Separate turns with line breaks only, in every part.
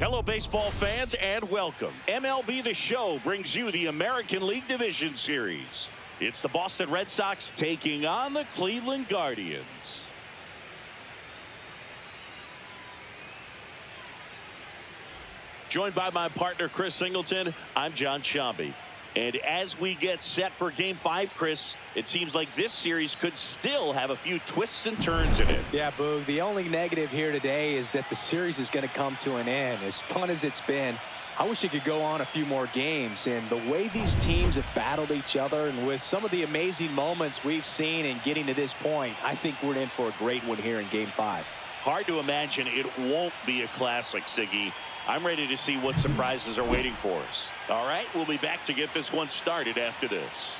Hello, baseball fans, and welcome. MLB The Show brings you the American League Division Series. It's the Boston Red Sox taking on the Cleveland Guardians. Joined by my partner, Chris Singleton, I'm John Shambi. And as we get set for Game 5, Chris, it seems like this series could still have a few twists and turns in it.
Yeah, Boog, the only negative here today is that the series is going to come to an end. As fun as it's been, I wish it could go on a few more games. And the way these teams have battled each other, and with some of the amazing moments we've seen in getting to this point, I think we're in for a great one here in Game 5.
Hard to imagine it won't be a classic, Siggy. I'm ready to see what surprises are waiting for us. All right, we'll be back to get this one started after this.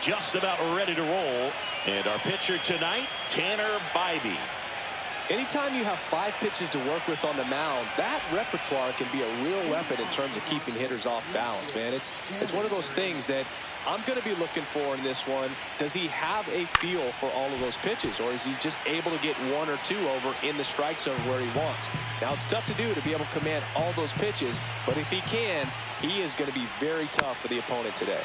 Just about ready to roll. And our pitcher tonight, Tanner Bybee.
Anytime you have 5 pitches to work with on the mound, that repertoire can be a real weapon in terms of keeping hitters off balance, man. It's one of those things that I'm going to be looking for in this one. Does he have a feel for all of those pitches, or is he just able to get 1 or 2 over in the strike zone where he wants? Now, it's tough to do to be able to command all those pitches, but if he can, he is going to be very tough for the opponent today.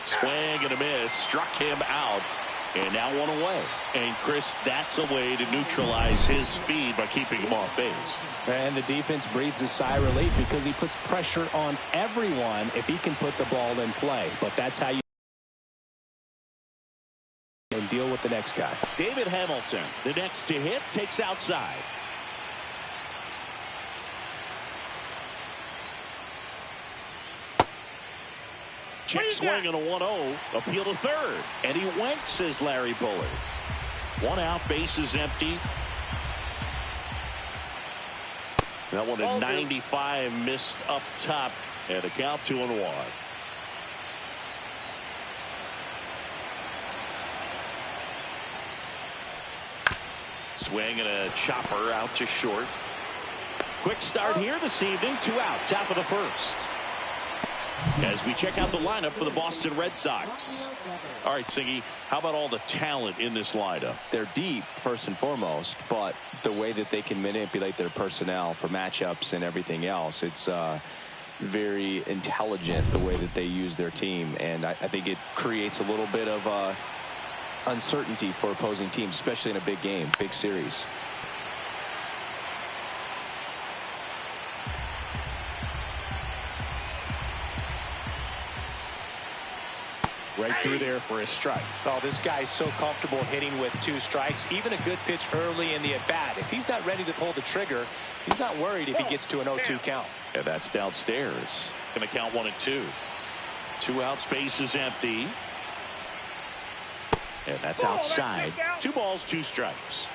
Swing and a miss, struck him out, and now 1 away. And Chris, that's a way to neutralize his speed by keeping him off base.
And the defense breathes a sigh of relief because he puts pressure on everyone if he can put the ball in play. But that's how you and deal with the next guy.
David Hamilton, the next to hit, takes outside. Check swing on a 1-0. Appeal to third. And he went, says Larry Bullard. 1 out, bases empty. That one at 95, missed up top. And a count 2-1. Swing and a chopper out to short. Quick start here this evening. 2 out, top of the first. As we check out the lineup for the Boston Red Sox. All right, Siggy, how about all the talent in this lineup?
They're deep, first and foremost, but the way that they can manipulate their personnel for matchups and everything else, it's very intelligent the way that they use their team. And I think it creates a little bit of uncertainty for opposing teams, especially in a big game, big series.
Right through there for a strike.
Oh, this guy's so comfortable hitting with 2 strikes. Even a good pitch early in the at-bat. If he's not ready to pull the trigger, he's not worried if he gets to an 0-2 count.
And that's downstairs. Going to count 1 and 2. 2 out, space is empty. And that's outside. 2 balls, 2 strikes.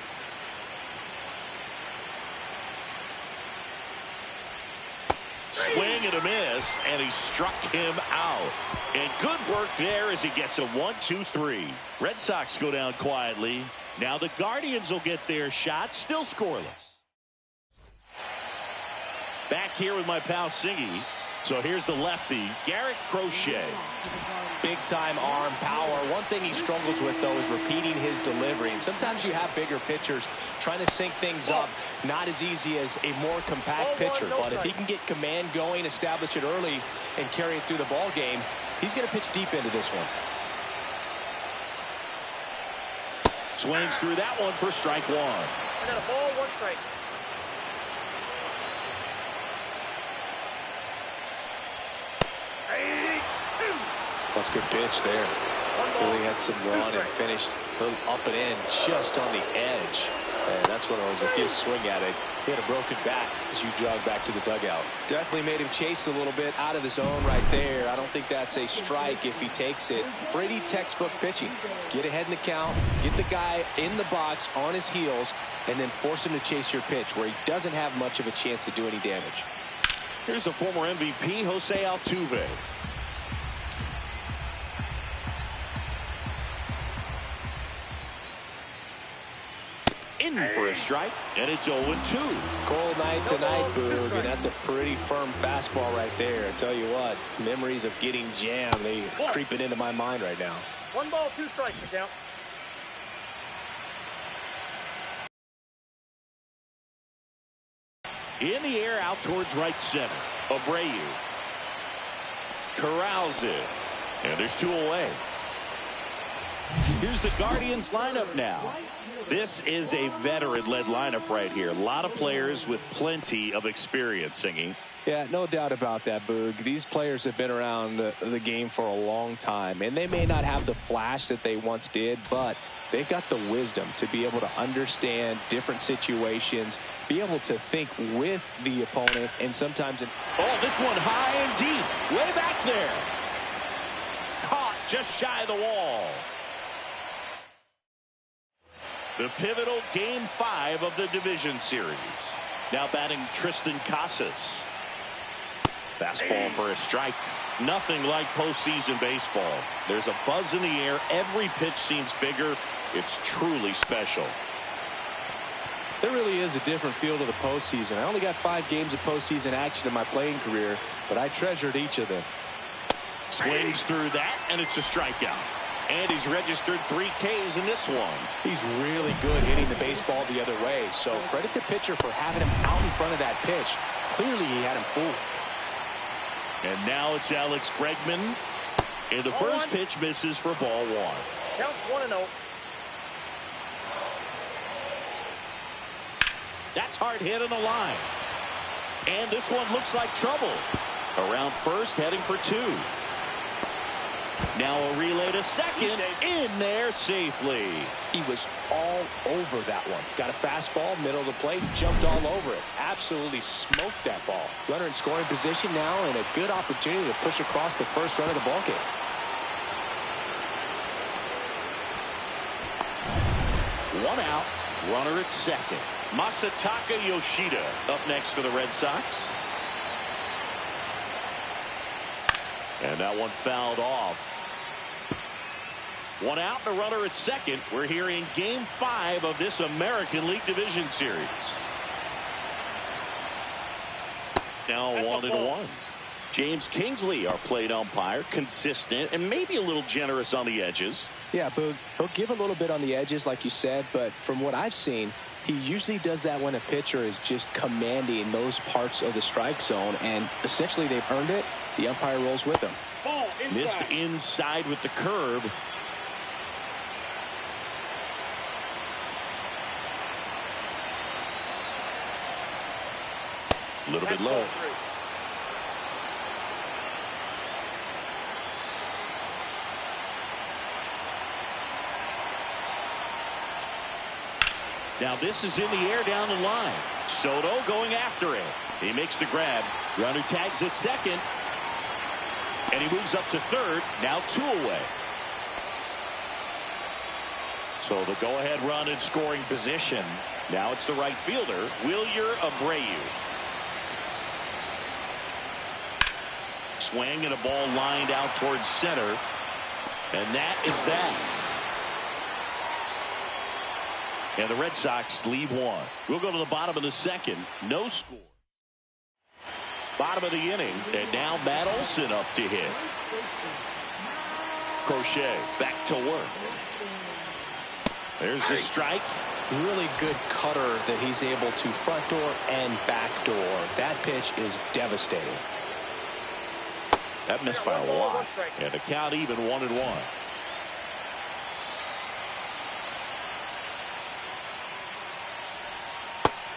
swing and a miss, and he struck him out. And good work there as he gets a 1-2-3. Red Sox go down quietly. Now the Guardians will get their shot, still scoreless. Back here with my pal Singy. So here's the lefty, Garrett Crochet.
Big-time arm power. One thing he struggles with, though, is repeating his delivery. And sometimes you have bigger pitchers trying to sync things up. Not as easy as a more compact pitcher. But if he can get command going, establish it early, and carry it through the ball game, he's going to pitch deep into this one.
Swings through that one for strike one.
I got a ball, one strike.
That's a good pitch there. Really had some run and finished a little up and in just on the edge. And that's one of those, if you swing at it, he had a broken back as you jog back to the dugout. Definitely made him chase a little bit out of the zone right there. I don't think that's a strike if he takes it. Pretty textbook pitching. Get ahead in the count, get the guy in the box on his heels, and then force him to chase your pitch where he doesn't have much of a chance to do any damage.
Here's the former MVP, Jose Altuve. In for a strike, and it's 0-2.
Cold night tonight, Boog, and that's a pretty firm fastball right there. I tell you what, memories of getting jammed, they creeping into my mind right now.
1 ball, 2 strikes to count.
In the air, out towards right center. Abreu corrals it, and there's 2 away. Here's the Guardians lineup now. This is a veteran-led lineup right here. A lot of players with plenty of experience, Singing.
Yeah, no doubt about that, Boog. These players have been around the game for a long time, and they may not have the flash that they once did, but they've got the wisdom to be able to understand different situations, be able to think with the opponent, and sometimes...
Oh, this one high and deep, way back there. Caught just shy of the wall. The pivotal Game 5 of the division series. Now batting Tristan Casas. Fastball for a strike. Nothing like postseason baseball. There's a buzz in the air. Every pitch seems bigger. It's truly special.
There really is a different feel to the postseason. I only got 5 games of postseason action in my playing career, but I treasured each of them.
Swings through that, and it's a strikeout. And he's registered 3 Ks in this one.
He's really good hitting the baseball the other way. So credit the pitcher for having him out in front of that pitch. Clearly he had him fooled.
And now it's Alex Bregman. And the first pitch misses for ball 1.
Count 1-0.
That's hard hit on the line. And this one looks like trouble. Around first, heading for 2. Now a relay to second, in there safely.
He was all over that one. Got a fastball, middle of the plate, jumped all over it. Absolutely smoked that ball. Runner in scoring position now, and a good opportunity to push across the first run of the ball game.
One out, runner at second. Masataka Yoshida up next for the Red Sox. And that one fouled off. 1 out and a runner at second. We're here in Game 5 of this American League Division Series. Now 1-1. James Kingsley, our plate umpire, consistent and maybe a little generous on the edges.
Yeah, but he'll give a little bit on the edges, like you said, but from what I've seen, he usually does that when a pitcher is just commanding those parts of the strike zone, and essentially they've earned it. The umpire rolls with them.
Ball inside.
Missed inside with the curve. A little bit low. Now this is in the air down the line. Soto going after it. He makes the grab. Runner tags at second. And he moves up to third. Now 2 away. So the go-ahead run in scoring position. Now it's the right fielder, Wilyer Abreu. swing and a ball lined out towards center. And that is that. And the Red Sox leave one. We'll go to the bottom of the second. No score. Bottom of the inning. And now Matt Olson up to hit. Crochet back to work. There's the strike.
Really good cutter that he's able to front door and back door. That pitch is devastating.
That missed by a lot. And the count even 1-1.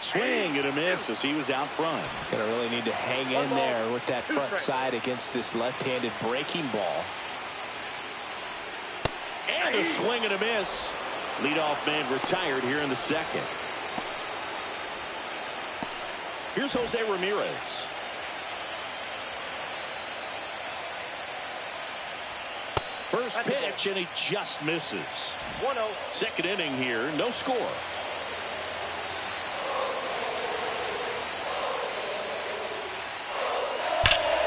Swing and a miss as he was out front.
Gonna really need to hang in there with that front side against this left-handed breaking ball.
And a swing and a miss. Leadoff man retired here in the second. Here's Jose Ramirez. First pitch, and he just misses.
1-0.
Second inning here, no score.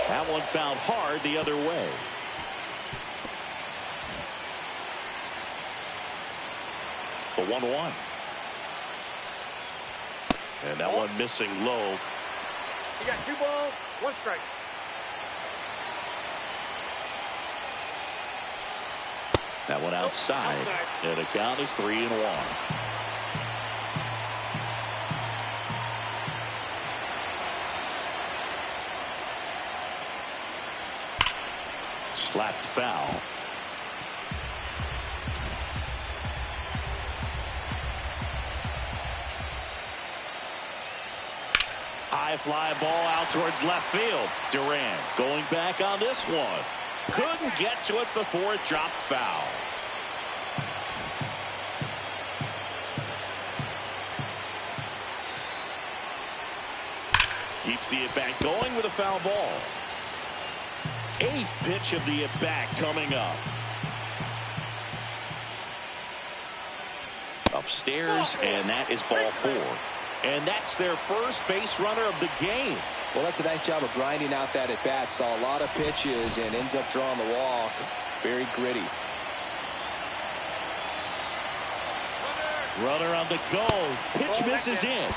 That one fouled hard the other way. The 1-1. And that one missing low.
You got 2 balls, 1 strike.
That one outside. And the count is 3-1. Slapped foul. High fly ball out towards left field. Duran going back on this one. Couldn't get to it before it dropped foul. Keeps the at-bat going with a foul ball. 8th pitch of the at-bat coming up. Upstairs, and that is ball 4. And that's their first base runner of the game.
Well, that's a nice job of grinding out that at-bat. Saw a lot of pitches and ends up drawing the walk. Very gritty.
Runner on the go. Pitch misses in.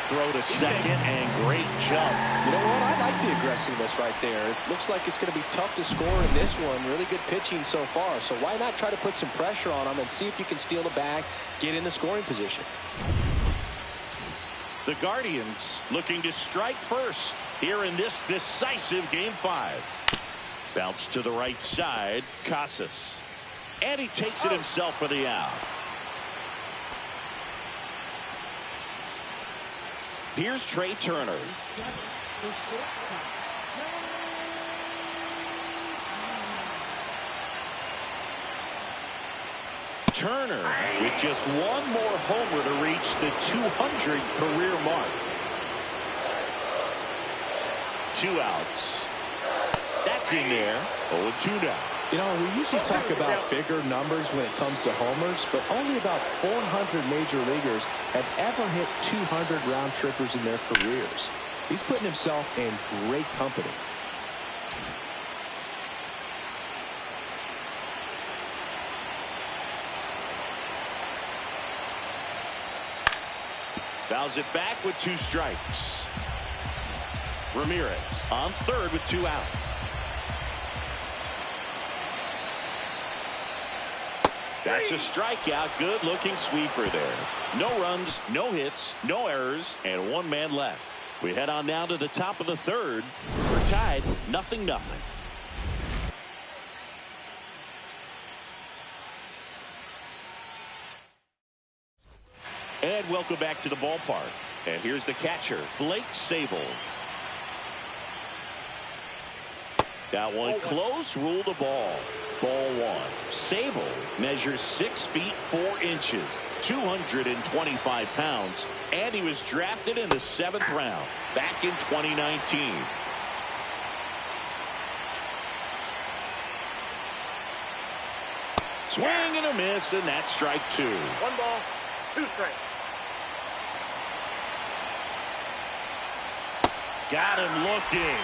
Throw to second, and great jump.
You know what? I like the aggressiveness right there. It looks like it's going to be tough to score in this one. Really good pitching so far. So why not try to put some pressure on them and see if you can steal the bag, get in the scoring position.
The Guardians looking to strike first here in this decisive Game 5. Bounce to the right side. Casas. And he takes it himself for the out. Here's Trey Turner. Turner with just one more homer to reach the 200 career mark. 2 outs. That's in there. 0-2 now.
You know, we usually talk about bigger numbers when it comes to homers, but only about 400 major leaguers have ever hit 200 round trippers in their careers. He's putting himself in great company.
Fouls it back with 2 strikes. Ramirez on third with 2 out. That's a strikeout. Good looking sweeper there. No runs, no hits, no errors, and 1 man left. We head on down to the top of the third. We're tied 0-0. And welcome back to the ballpark. And here's the catcher, Blake Sabol. That one close, rule the ball. Ball 1. Sabol measures 6 feet 4 inches, 225 pounds, and he was drafted in the 7th round back in 2019. Swing and a miss, and that's strike 2.
1 ball, 2 strikes.
Got him looking.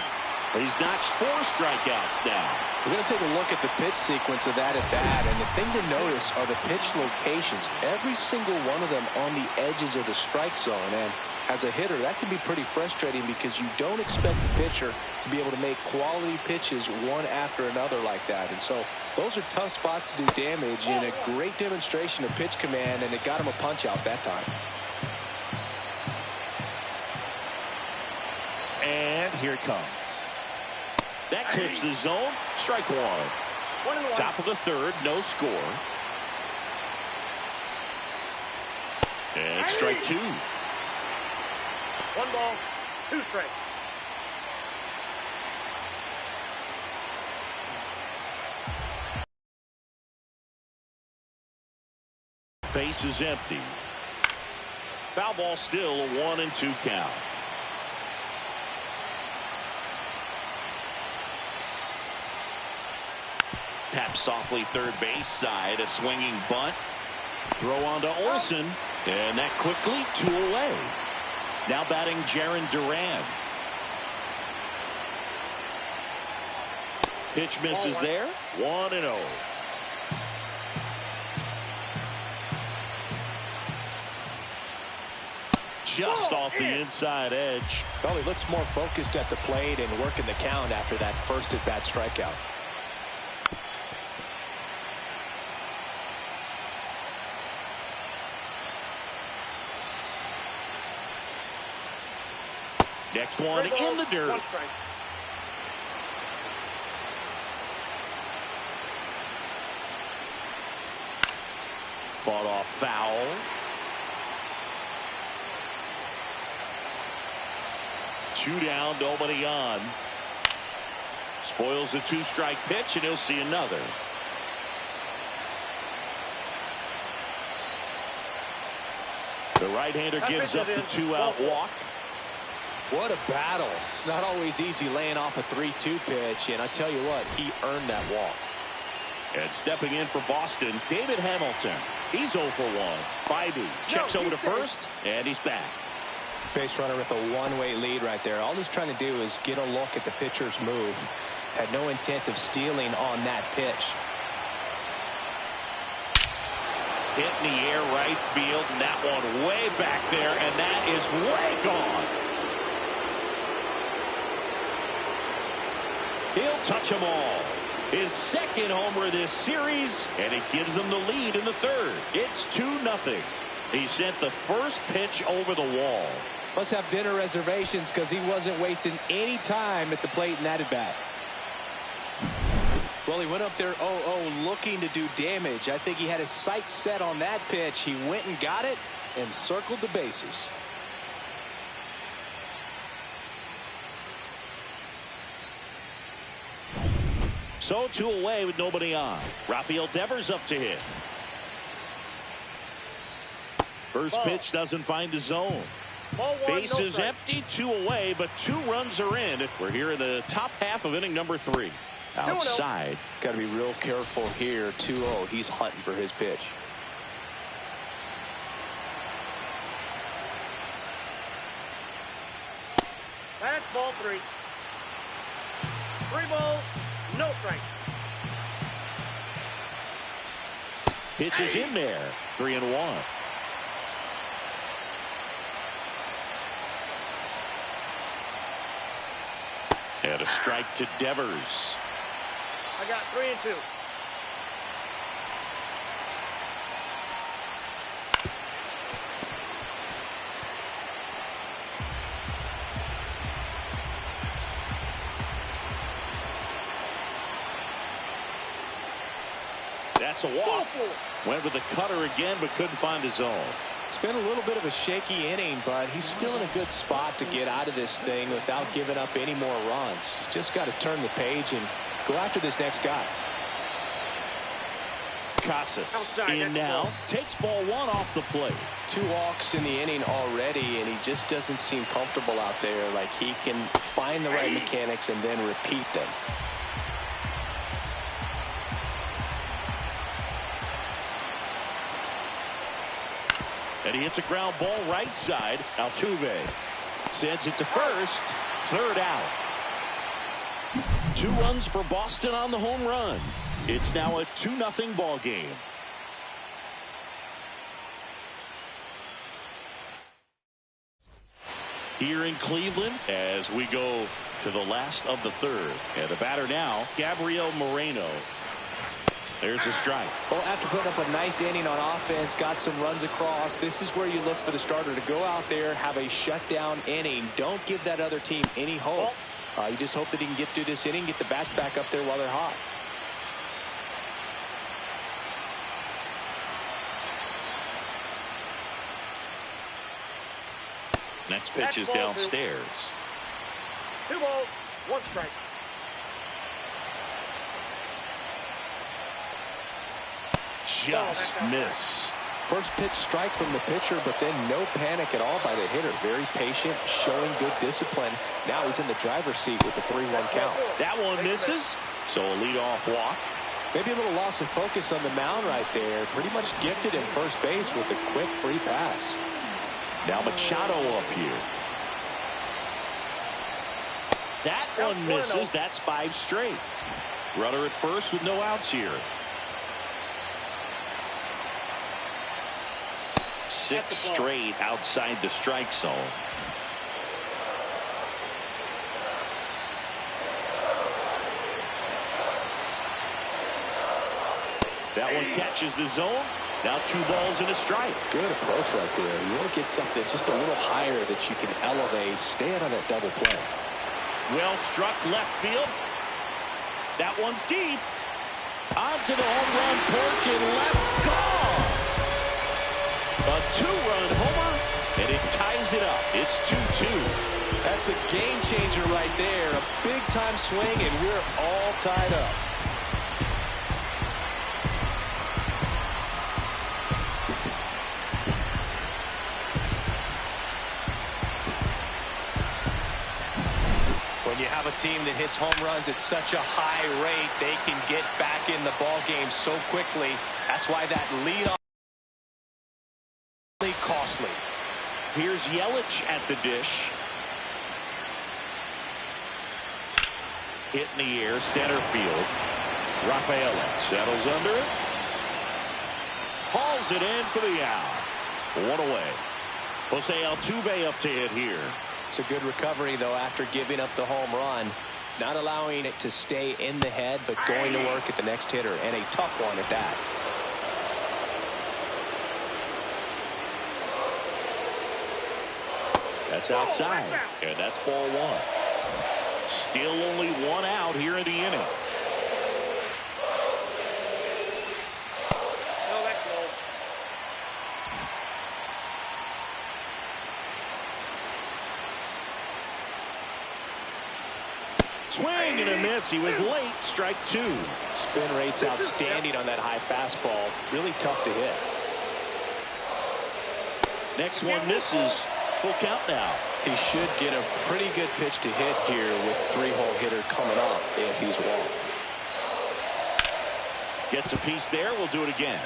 He's notched 4 strikeouts now.
We're going to take a look at the pitch sequence of that at bat, and the thing to notice are the pitch locations. Every single one of them on the edges of the strike zone, and as a hitter, that can be pretty frustrating because you don't expect the pitcher to be able to make quality pitches one after another like that. And so those are tough spots to do damage, and a great demonstration of pitch command, and it got him a punch out that time.
And here it comes. That clips the zone. Strike 1. Top of the third, no score. And strike 2.
1 ball, 2 strikes.
Base is empty. Foul ball still, a 1-2 count. Tap softly third base side, a swinging bunt. Throw on to Olsen, and that quickly 2 away. Now batting Jarren Duran. Pitch misses there, 1-0. Just off the inside edge.
Well, he looks more focused at the plate and working the count after that first at-bat strikeout.
Next one in the dirt. Fought off foul. Two down, nobody on. Spoils the 2-strike pitch, and he'll see another. The right-hander gives up the 2-out walk.
What a battle. It's not always easy laying off a 3-2 pitch, and I tell you what, he earned that walk.
And stepping in for Boston, David Hamilton. He's 0 for 1. Bybee checks over to first, and he's back.
Base runner with a one-way lead right there. All he's trying to do is get a look at the pitcher's move. Had no intent of stealing on that pitch.
Hit in the air right field, and that one way back there, and that is way gone. He'll touch them all. His second homer this series, and it gives them the lead in the third. It's 2-0. He sent the first pitch over the wall.
Must have dinner reservations because he wasn't wasting any time at the plate in that at-bat. Well, he went up there 0-0 looking to do damage. I think he had his sights set on that pitch. He went and got it and circled the bases.
So 2 away with nobody on. Rafael Devers up to hit. First pitch doesn't find the zone. Base is empty, 2 away, but 2 runs are in. We're here in the top half of inning number 3. Outside.
Got to be real careful here. 2-0. He's hunting for his pitch.
That's ball 3. 3 balls, no strikes.
Pitch is in there. 3-1. And a strike to Devers.
I got 3-2.
That's a walk. Went with the cutter again, but couldn't find his zone.
It's been a little bit of a shaky inning, but he's still in a good spot to get out of this thing without giving up any more runs. He's just got to turn the page and go after this next guy.
Casas in now. Takes ball 1 off the plate.
2 walks in the inning already, and he just doesn't seem comfortable out there. Like he can find the right mechanics and then repeat them.
And he hits a ground ball right side. Altuve sends it to first. 3rd out. 2 runs for Boston on the home run. It's now a 2-0 ball game. Here in Cleveland as we go to the last of the third. And the batter now, Gabriel Moreno. There's a strike.
Well, after putting up a nice inning on offense, got some runs across, this is where you look for the starter to go out there, have a shutdown inning. Don't give that other team any hope. You just hope that he can get through this inning, get the bats back up there while they're hot.
Next pitch is downstairs.
2 balls, 1 strike.
Just missed.
First pitch strike from the pitcher, but then no panic at all by the hitter. Very patient, showing good discipline. Now he's in the driver's seat with the 3-1 count.
That one misses. So a leadoff walk.
Maybe a little loss of focus on the mound right there. Pretty much gifted in first base with a quick free pass.
Now Machado up here. That one misses. That's 5 straight. Runner at first with no outs here. 6 straight outside the strike zone. That one catches the zone. Now 2 balls and a strike.
Good approach right there. You want to get something just a little higher that you can elevate. Stay out on that double play.
Well struck left field. That one's deep. Onto the home run porch and left. Gone. A 2-run homer, and it ties it up. It's 2-2.
That's a game changer right there. A big-time swing, and we're all tied up. When you have a team that hits home runs at such a high rate, they can get back in the ball game so quickly. That's why that lead-off costly.
Here's Yelich at the dish. Hit in the air, center field. Rafaela settles under it. Hauls it in for the out. 1 away. Jose Altuve up to hit here.
It's a good recovery, though, after giving up the home run. Not allowing it to stay in the head, but going to work at the next hitter, and a tough one at that.
That's outside, and that's ball 1. Still only 1 out here in the inning.
No, that's low.
Swing and a miss. He was late. Strike 2.
Spin rate's outstanding on that high fastball. Really tough to hit.
Next one misses. Full count now.
He should get a pretty good pitch to hit here with 3-hole hitter coming up if he's walked.
Gets a piece there. We'll do it again.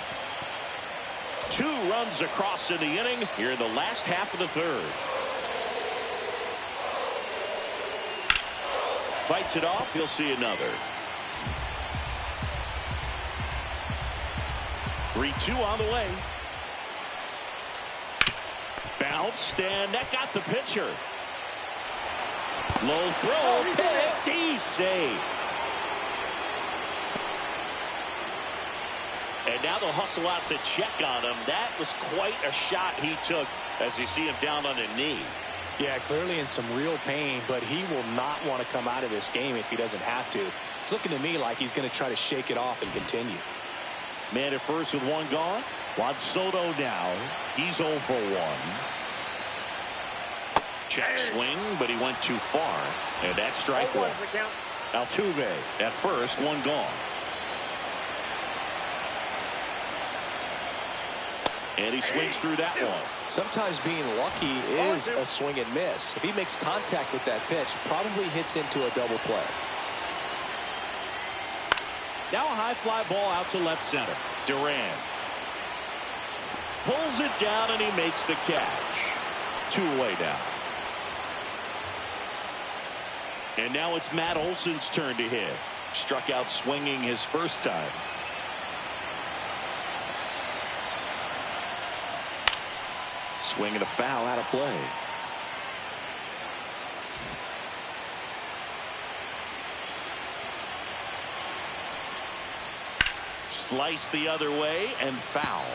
2 runs across in the inning here in the last half of the third. Fights it off. He'll see another. 3-2 on the way. Bounced, and that got the pitcher. Low throw, picked, he's safe. And now they'll hustle out to check on him. That was quite a shot he took as you see him down on a knee.
Yeah, clearly in some real pain, but he will not want to come out of this game if he doesn't have to. It's looking to me like he's going to try to shake it off and continue.
Man at first with 1 gone. Juan Soto now. He's 0 for 1. Check swing, but he went too far. And that's strike 1. Altuve at first, 1 gone. And he swings through that one.
Sometimes being lucky is a swing and miss. If he makes contact with that pitch, probably hits into a double play.
Now a high fly ball out to left center. Duran pulls it down and he makes the catch. 2 away now. And now it's Matt Olson's turn to hit. Struck out swinging his first time. Swing and a foul out of play. Slice the other way and foul.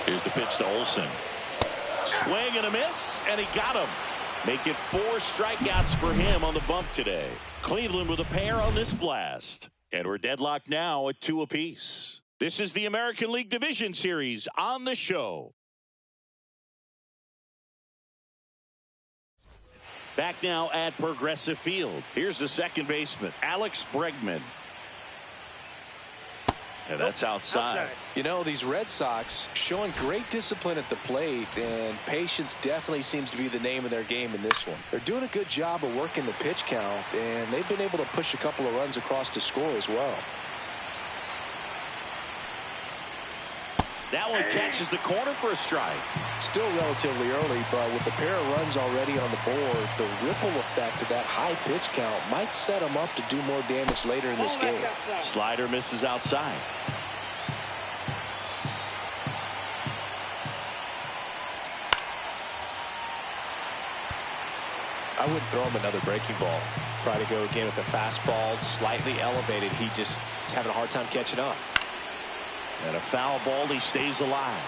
Here's the pitch to Olson. Swing and a miss, and he got him. Make it 4 strikeouts for him on the bump today. Cleveland with a pair on this blast. And we're deadlocked now at 2 apiece. This is the American League Division Series on the show. Back now at Progressive Field. Here's the second baseman, Alex Bregman. And that's outside.
You know, these Red Sox showing great discipline at the plate, and patience definitely seems to be the name of their game in this one. They're doing a good job of working the pitch count, and they've been able to push a couple of runs across to score as well.
That one catches the corner for a strike.
Still relatively early, but with a pair of runs already on the board, the ripple effect of that high pitch count might set them up to do more damage later in this game.
Slider misses outside.
I wouldn't throw him another breaking ball. Try to go again with a fastball slightly elevated. He just is having a hard time catching up.
And a foul ball, he stays alive.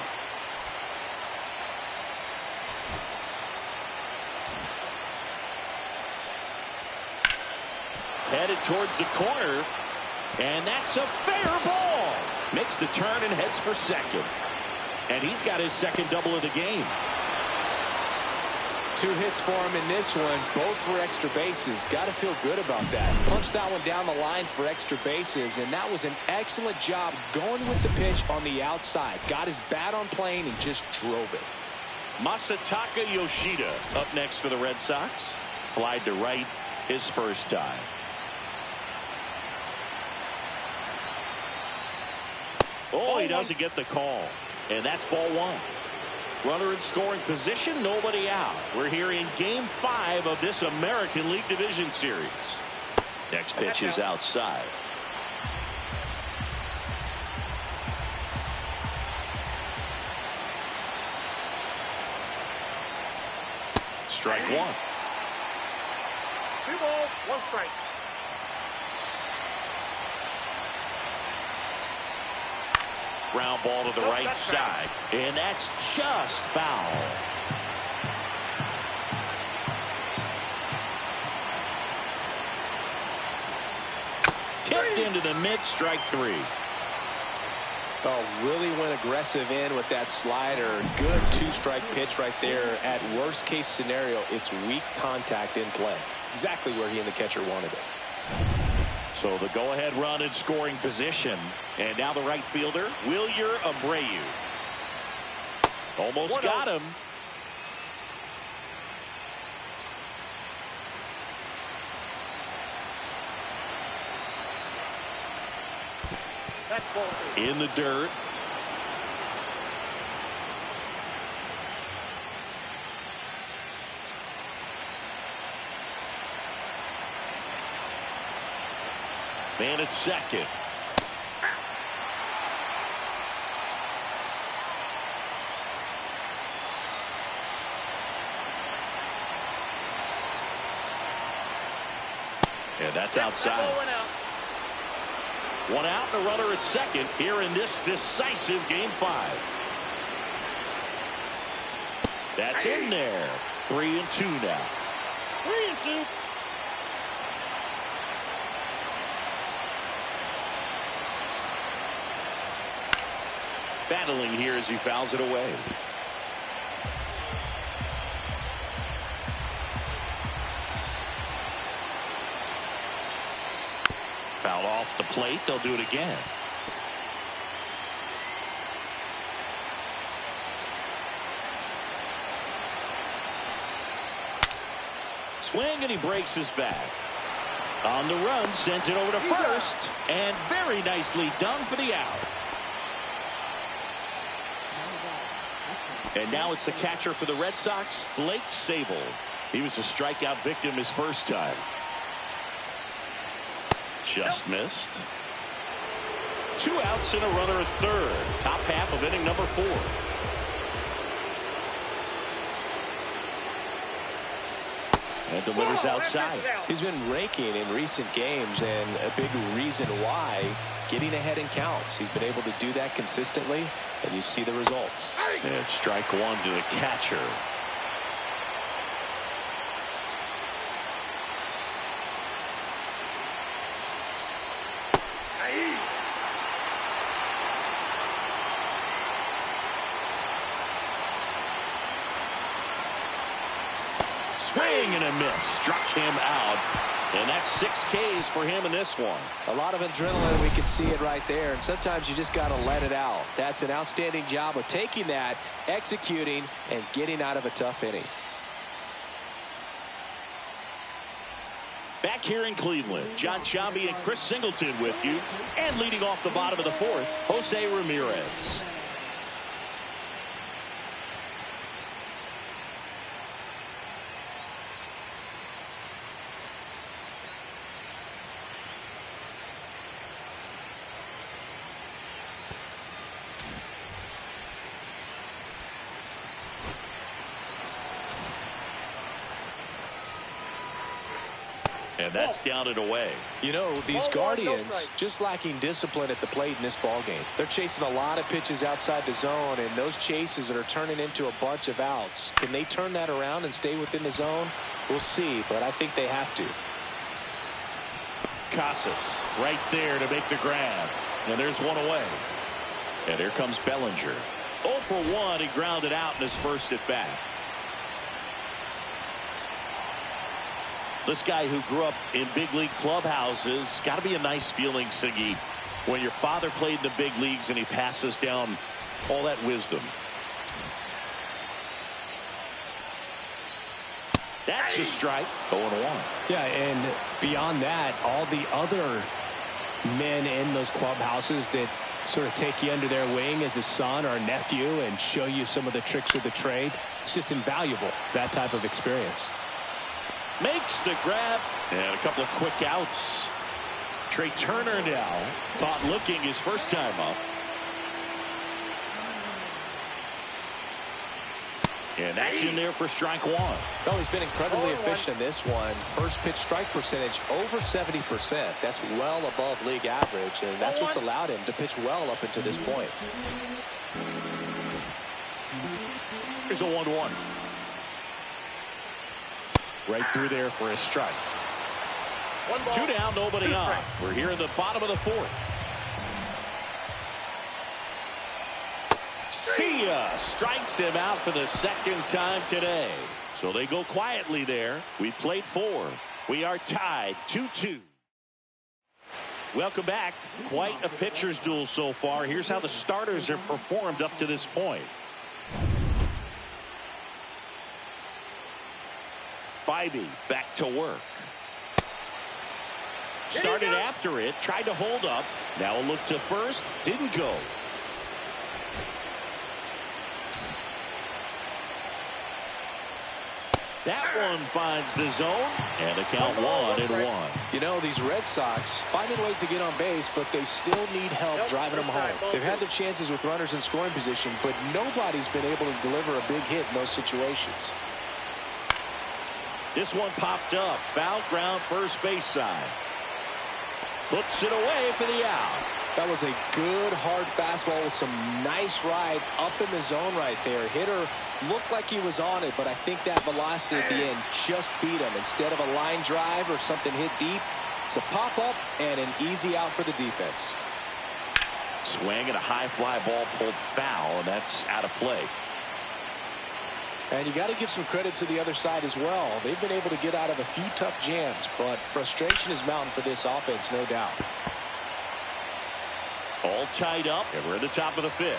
Headed towards the corner, and that's a fair ball. Makes the turn and heads for second. And he's got his second double of the game.
2 hits for him in this one, both for extra bases. Got to feel good about that. Punched that one down the line for extra bases, and that was an excellent job going with the pitch on the outside. Got his bat on plane and just drove it.
Masataka Yoshida up next for the Red Sox. Flied to right his first time. Oh, he doesn't get the call. And that's ball 1. Runner in scoring position, nobody out. We're here in Game 5 of this American League Division Series. Next pitch is outside. Strike 1.
2 balls, 1 strike.
Ground ball to the right side, and that's just foul. Kicked into the mid, strike 3.
Oh, really went aggressive in with that slider. Good 2-strike pitch right there. At worst case scenario, it's weak contact in play. Exactly where he and the catcher wanted it.
So the go-ahead run in scoring position. And now the right fielder, Wilyer Abreu. Almost got him. In the dirt. Man at second. And that's outside. One out and a runner at second here in this decisive Game 5. That's in there. 3-2 now.
3-2.
Battling here as he fouls it away. Foul off the plate. They'll do it again. Swing, and he breaks his back. On the run, sends it over to first, and very nicely done for the out. And now it's the catcher for the Red Sox, Blake Sabol. He was a strikeout victim his first time. Just missed. 2 outs and a runner at third. Top half of inning number 4. And delivers outside.
He's been raking in recent games, and a big reason why, getting ahead in counts. He's been able to do that consistently, and you see the results.
And strike 1 to the catcher. Swing and a miss. Struck him out. And that's 6 Ks for him in this one.
A lot of adrenaline. We can see it right there. And sometimes you just got to let it out. That's an outstanding job of taking that, executing, and getting out of a tough inning.
Back here in Cleveland, John Chambi and Chris Singleton with you. And leading off the bottom of the 4th, Jose Ramirez. And that's down and away.
You know, these Guardians just lacking discipline at the plate in this ballgame. They're chasing a lot of pitches outside the zone, and those chases that are turning into a bunch of outs. Can they turn that around and stay within the zone? We'll see, but I think they have to.
Casas right there to make the grab. And there's one away. And here comes Bellinger. 0 for 1. He grounded out in his first at bat. This guy who grew up in big league clubhouses, got to be a nice feeling, Siggy, when your father played in the big leagues and he passes down all that wisdom. That's a strike. 0-1.
Yeah, and beyond that, all the other men in those clubhouses that sort of take you under their wing as a son or a nephew and show you some of the tricks of the trade, it's just invaluable, that type of experience.
Makes the grab, and a couple of quick outs. Trey Turner now caught looking his first time up. And that's in there for strike 1.
Oh, he's been incredibly efficient in this one. First pitch strike percentage over 70%. That's well above league average, and that's what's allowed him to pitch well up until this point.
Here's a 1-1. Right through there for a strike. 2 down, nobody on. We're here in the bottom of the 4th. See ya! Strikes him out for the 2nd time today. So they go quietly there. We've played 4. We are tied 2-2. Welcome back. Quite a pitcher's duel so far. Here's how the starters have performed up to this point. Bybee back to work. Started after it, tried to hold up. Now a look to first, didn't go. That one finds the zone, and a count 1-1.
You know, these Red Sox finding ways to get on base, but they still need help driving them home. They've had their chances with runners in scoring position, but nobody's been able to deliver a big hit in those situations.
This one popped up. Foul ground, first base side. Puts it away for the out.
That was a good, hard fastball with some nice ride up in the zone right there. Hitter looked like he was on it, but I think that velocity at the end just beat him. Instead of a line drive or something hit deep, it's a pop-up and an easy out for the defense.
Swing and a high fly ball pulled foul, and that's out of play.
And you got to give some credit to the other side as well. They've been able to get out of a few tough jams, but frustration is mounting for this offense, no doubt.
All tied up, and we're at the top of the 5th.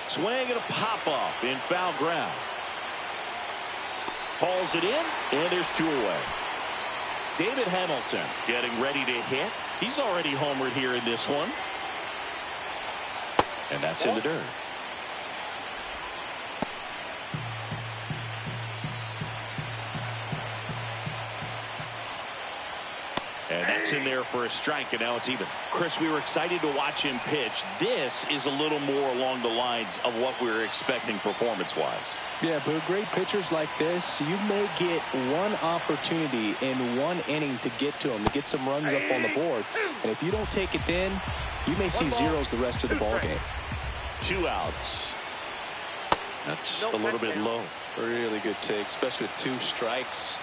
Swing and a pop-up in foul ground. Hauls it in, and there's 2 away. David Hamilton getting ready to hit. He's already homered here in this one. And that's in the dirt. And that's in there for a strike, and now it's even. Chris, we were excited to watch him pitch. This is a little more along the lines of what we were expecting performance-wise.
Yeah, but great pitchers like this, you may get one opportunity in one inning to get to them, to get some runs up on the board. And if you don't take it then, you may see zeros the rest of the ball game.
2 outs. That's a little bit low.
Really good take, especially with 2 strikes.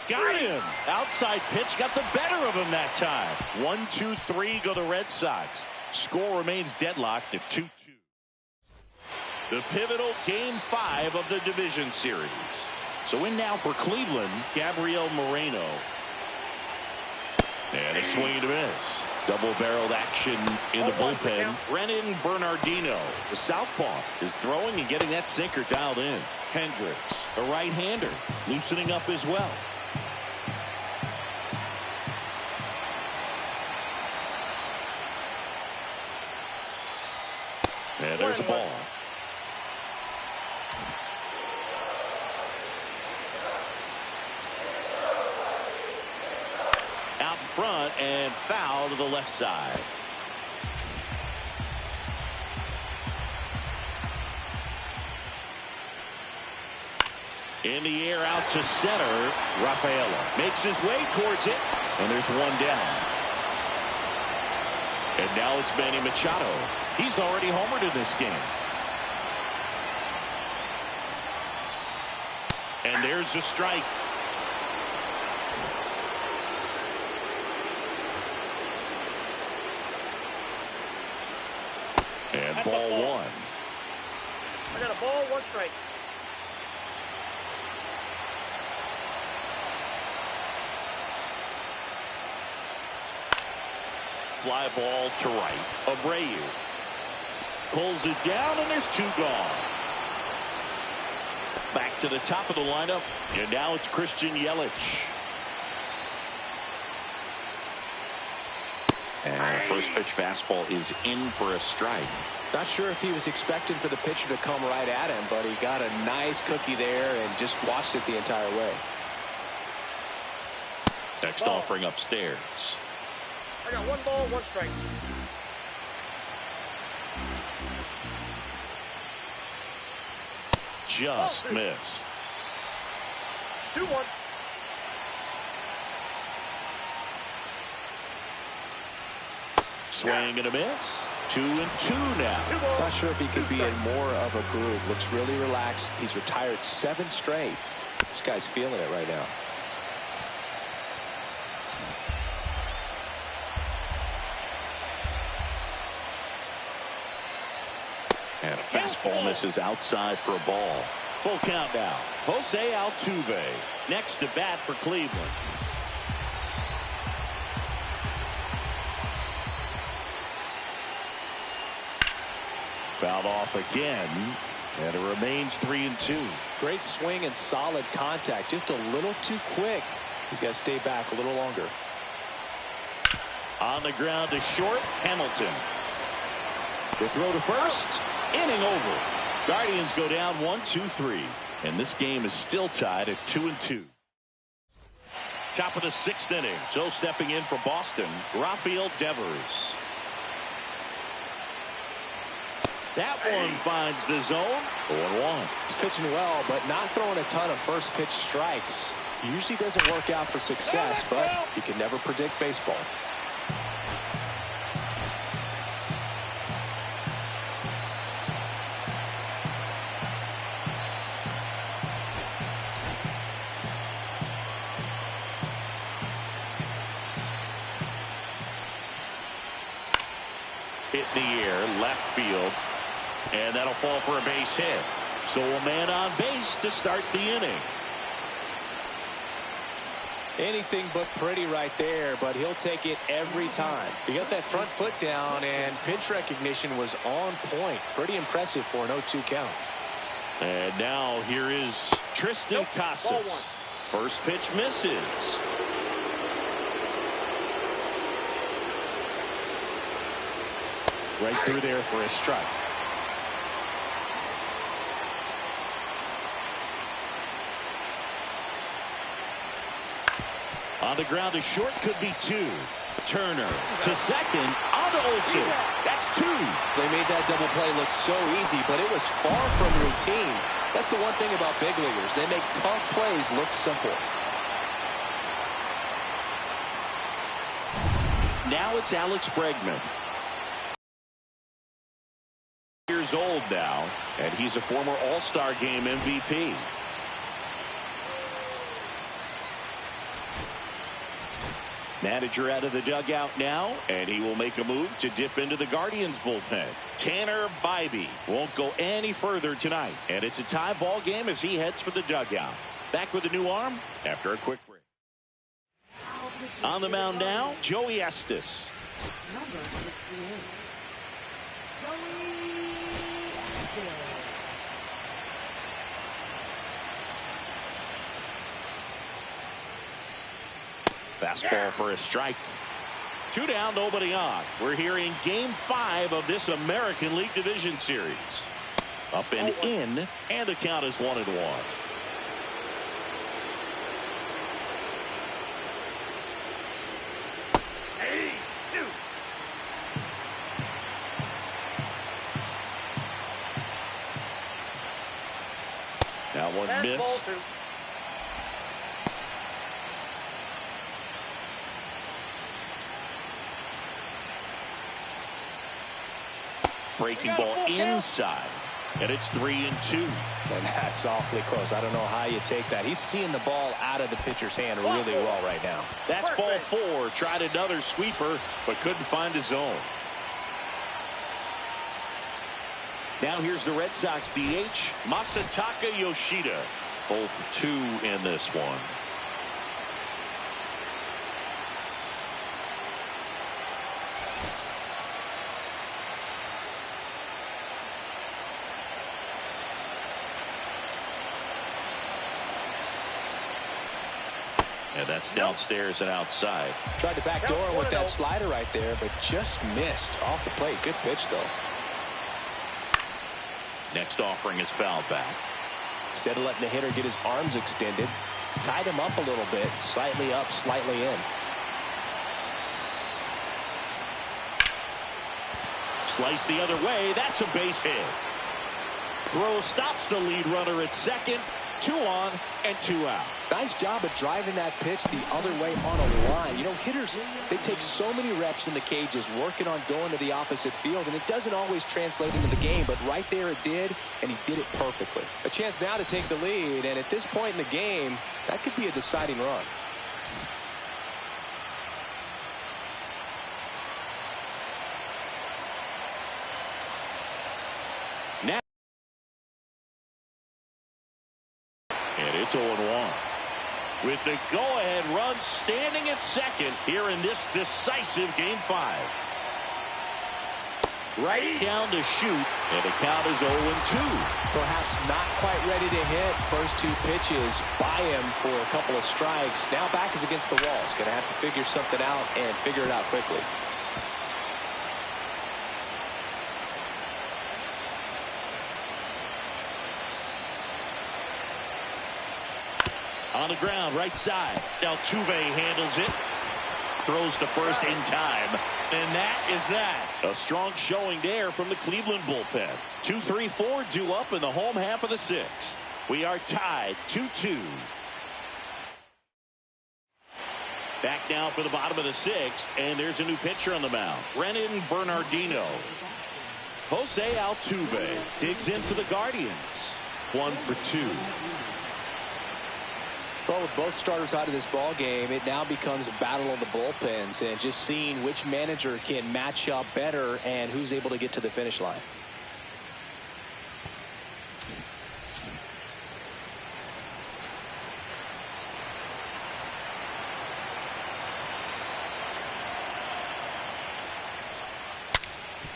Got him. Outside pitch got the better of him that time. 1-2-3 go the Red Sox. Score remains deadlocked at 2-2. The pivotal Game 5 of the division series. So in now for Cleveland, Gabriel Moreno. And a swing and a miss. Double-barreled action in the bullpen. Brennan Bernardino, the southpaw, is throwing and getting that sinker dialed in. Hendricks, a right-hander, loosening up as well. And there's a ball. Out in front and foul to the left side. In the air out to center. Rafaela makes his way towards it. And there's one down. And now it's Manny Machado. He's already homered in this game. And there's a strike. And ball 1.
I got a ball, 1 strike.
Fly ball to right. Abreu pulls it down, and there's 2 gone. Back to the top of the lineup, and now it's Christian Yelich. And the first pitch fastball is in for a strike.
Not sure if he was expecting for the pitcher to come right at him, but he got a nice cookie there and just watched it the entire way.
Next offering upstairs.
I got 1 ball, 1 strike.
Just missed.
2-1.
Swing and a miss. 2-2 now.
Not sure if he could be in more of a groove. Looks really relaxed. He's retired 7 straight. This guy's feeling it right now.
And a fastball misses outside for a ball. Full count now. Jose Altuve next to bat for Cleveland. Fouled off again, and it remains 3-2.
Great swing and solid contact. Just a little too quick. He's got to stay back a little longer.
On the ground to short, Hamilton. The throw to first. Inning over. Guardians go down 1-2-3. And this game is still tied at 2-2. Top of the 6th inning. So stepping in for Boston, Rafael Devers. That one finds the zone. 0-1.
He's pitching well, but not throwing a ton of first pitch strikes. Usually doesn't work out for success, but you can never predict baseball.
Hit in the air, left field, and that'll fall for a base hit. So a man on base to start the inning.
Anything but pretty right there, but he'll take it every time. He got that front foot down, and pitch recognition was on point. Pretty impressive for an 0-2 count.
And now here is Tristan Casas. First pitch misses.
Right through there for a strike.
On the ground to short, could be two. Turner to second, on to Olsen. That's two.
They made that double play look so easy, but it was far from routine. That's the one thing about big leaguers. They make tough plays look simple.
Now it's Alex Bregman. Years old now, and he's a former All-Star Game MVP. Manager out of the dugout now, and he will make a move to dip into the Guardians bullpen. Tanner Bybee won't go any further tonight, and it's a tie ball game as he heads for the dugout. Back with a new arm after a quick break. On the mound now, Joey Estes.
Number 68. Joey Estes.
Fastball for a strike. 2 down, nobody on. We're here in Game 5 of this American League Division Series. Up and in, and the count is 1-1.
Hey, two.
That one missed.
Two.
Breaking ball inside, and it's 3-2.
And that's awfully close. I don't know how you take that. He's seeing the ball out of the pitcher's hand really well right now.
That's ball 4. Tried another sweeper, but couldn't find his zone. Now here's the Red Sox DH, Masataka Yoshida. Both 2 in this one. And that's downstairs and outside.
Tried to backdoor with that slider right there, but just missed off the plate. Good pitch, though.
Next offering is fouled back.
Instead of letting the hitter get his arms extended, tied him up a little bit, slightly up, slightly in.
Slice the other way. That's a base hit. Throw stops the lead runner at second. 2 on and 2 out.
Nice job of driving that pitch the other way on a line. You know, hitters, they take so many reps in the cages working on going to the opposite field, and it doesn't always translate into the game, but right there it did, and he did it perfectly. A chance now to take the lead, and at this point in the game, that could be a deciding run.
Now, and it's 0-1. With the go-ahead run standing at second here in this decisive Game 5. Right down to shoot, and the count is 0-2.
Perhaps not quite ready to hit. First 2 pitches by him for a couple of strikes. Now back is against the wall. He's going to have to figure something out and figure it out quickly.
On the ground, right side. Altuve handles it. Throws to first in time. And that is that. A strong showing there from the Cleveland bullpen. 2-3-4 due up in the home half of the 6th. We are tied 2-2. Back now for the bottom of the 6th. And there's a new pitcher on the mound. Renan Bernardino. Jose Altuve digs in for the Guardians. 1 for 2.
Well, with both starters out of this ball game, it now becomes a battle of the bullpens and just seeing which manager can match up better and who's able to get to the finish line.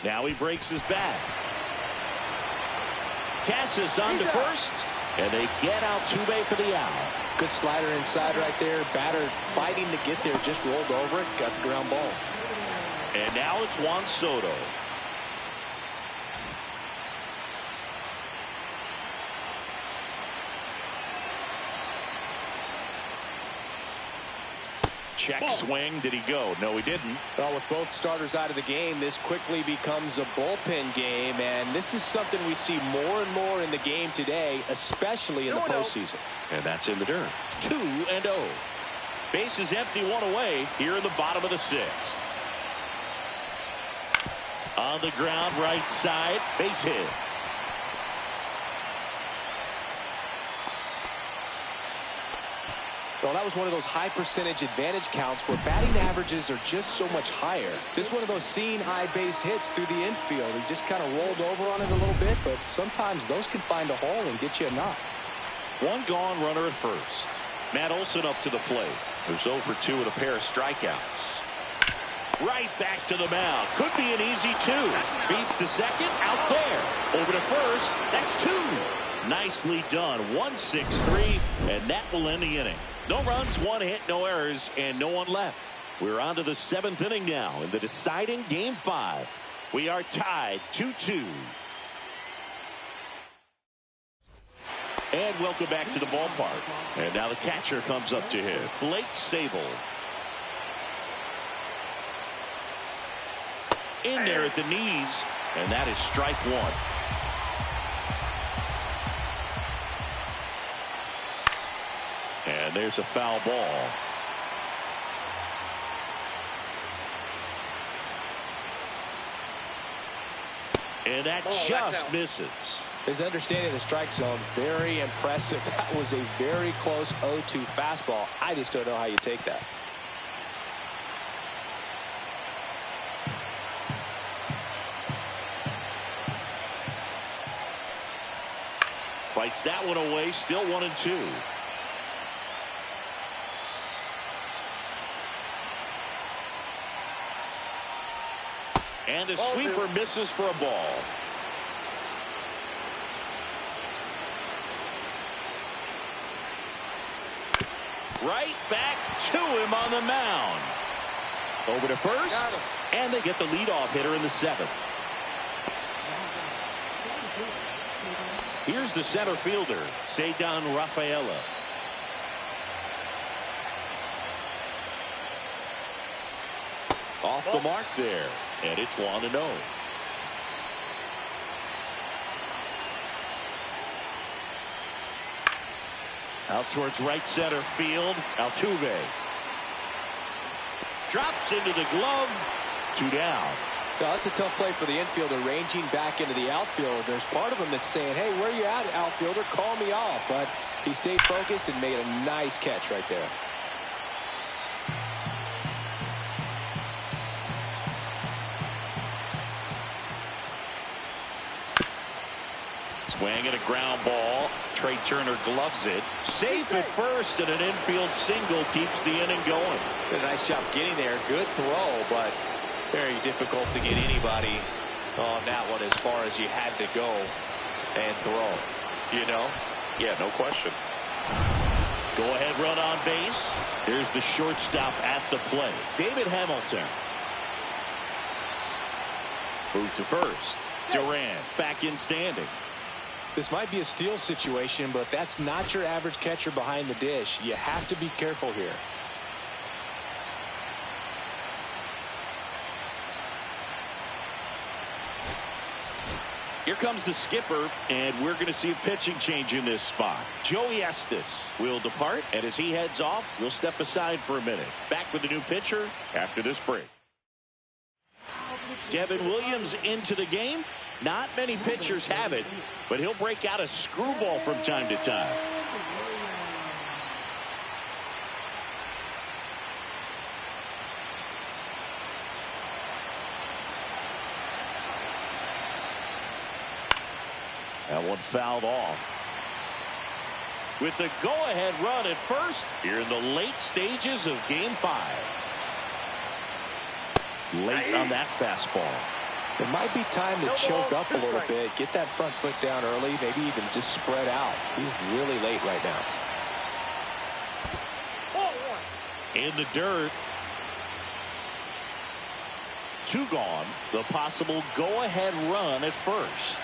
Now he breaks his back. Cassis on to first, and they get Altuve for the out.
Good slider inside right there. Batter fighting to get there, just rolled over it, got the ground ball.
And now it's Juan Soto. Check swing. Did he go? No, he didn't.
Well, with both starters out of the game, this quickly becomes a bullpen game, and this is something we see more and more in the game today, especially in the postseason.
And that's in the dirt. 2-0. Base is empty, one away here in the bottom of the sixth. On the ground, right side, base hit.
Well, that was one of those high percentage advantage counts where batting averages are just so much higher. Just one of those seeing eye base hits through the infield. He just kind of rolled over on it a little bit, but sometimes those can find a hole and get you a knock.
One gone, runner at first. Matt Olson up to the plate. There's 0 for 2 with a pair of strikeouts. Right back to the mound. Could be an easy 2. Beats to second, out there. Over to first, that's 2. Nicely done. 1-6-3, and that will end the inning. No runs, 1 hit, no errors, and no one left. We're on to the 7th inning now in the deciding Game 5. We are tied 2-2. And welcome back to the ballpark. And now the catcher comes up to hit, Blake Sabol. In there at the knees, and that is strike 1. And there's a foul ball. And that just misses.
His understanding of the strike zone, very impressive. That was a very close 0-2 fastball. I just don't know how you take that.
Fights that one away, still 1-2. And a sweeper misses for a ball. Right back to him on the mound. Over to first, and they get the leadoff hitter in the 7th. Here's the center fielder, Ceddanne Rafaela. Off the mark there, and it's 1-0. Out towards right center field, Altuve. Drops into the glove, 2 down.
Now, that's a tough play for the infielder, ranging back into the outfield. There's part of him that's saying, hey, where you at, outfielder? Call me off. But he stayed focused and made a nice catch right there.
Swing and a ground ball. Trey Turner gloves it. Safe at first, and an infield single keeps the inning going.
Did a nice job getting there. Good throw, but very difficult to get anybody on that one as far as you had to go and throw. You know?
Yeah, no question. Go ahead run on base. Here's the shortstop at the plate, David Hamilton. Move to first. Duran back in standing.
This might be a steal situation, but that's not your average catcher behind the dish. You have to be careful here.
Here comes the skipper, and we're going to see a pitching change in this spot. Joey Estes will depart, and as he heads off, we'll step aside for a minute. Back with the new pitcher after this break. Devin Williams into the game. Not many pitchers have it, but he'll break out a screwball from time to time. That one fouled off. With the go-ahead run at first here in the late stages of Game 5. Late on that fastball.
It might be time to choke up a little bit, get that front foot down early, maybe even just spread out. He's really late right now.
In the dirt. 2 gone. The possible go-ahead run at first.